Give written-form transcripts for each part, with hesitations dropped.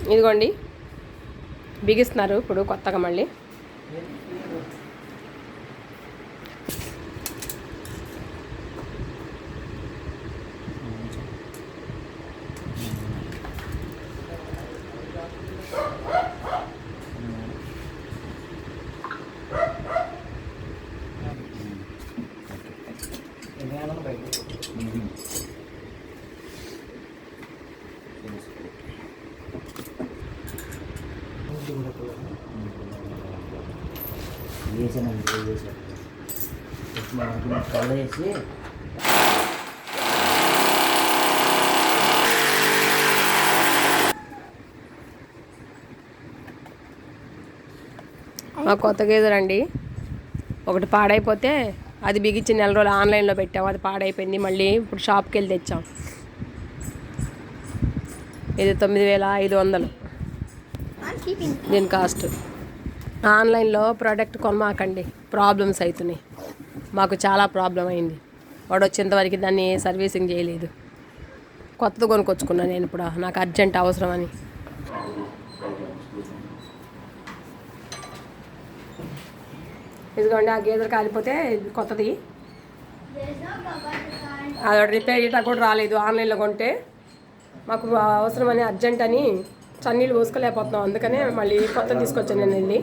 ఇదిగోండి బిగిస్తున్నారు ఇప్పుడు కొత్తగా మళ్ళీ. వేసి మా కొత్త గేదెలు అండి. ఒకటి పాడైపోతే అది బిగించి నెల రోజులు ఆన్లైన్లో పెట్టాము, అది పాడైపోయింది. మళ్ళీ ఇప్పుడు షాప్కి వెళ్ళి తెచ్చాం. ఇది 9,500 దీని కాస్ట్. ఆన్లైన్లో ప్రోడక్ట్ కొనమాకండి, ప్రాబ్లమ్స్ అవుతున్నాయి. మాకు చాలా ప్రాబ్లం అయింది. వాడు వచ్చేంతవరకు దాన్ని సర్వీసింగ్ చేయలేదు. కొత్తది కొనుక్కొచ్చుకున్నాను నేను ఇప్పుడు, నాకు అర్జెంట్ అవసరం అని. ఇదిగోండి ఆ గేదెలు కాలిపోతే కొత్తది, అది రిపేర్ చేయటం కూడా రాలేదు. ఆన్లైన్లో కొంటే మాకు అవసరమని అర్జెంట్ అని చన్నీళ్ళు పోసుకోలేకపోతున్నాం. అందుకనే మళ్ళీ కొత్తది తీసుకొచ్చాను నేను వెళ్ళి.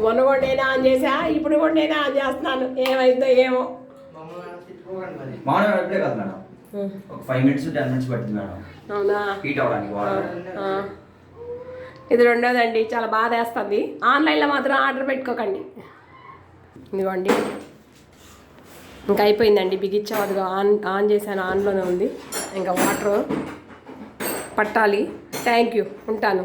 మొన్న కూడా నేను ఆన్ చేసా, ఇప్పుడు కూడా నేను ఆన్ చేస్తున్నాను. ఏమైందో ఏమో. అవునా, ఇది రెండోదండి. చాలా బాధ వేస్తుంది. ఆన్లైన్లో మాత్రం ఆర్డర్ పెట్టుకోకండి. ఇదిగోండి ఇంకా అయిపోయిందండి, బిగించాం. అదిగా ఆన్ చేశాను, ఆన్లోనే ఉంది. ఇంకా వాటర్ పట్టాలి. థ్యాంక్ యూ, ఉంటాను.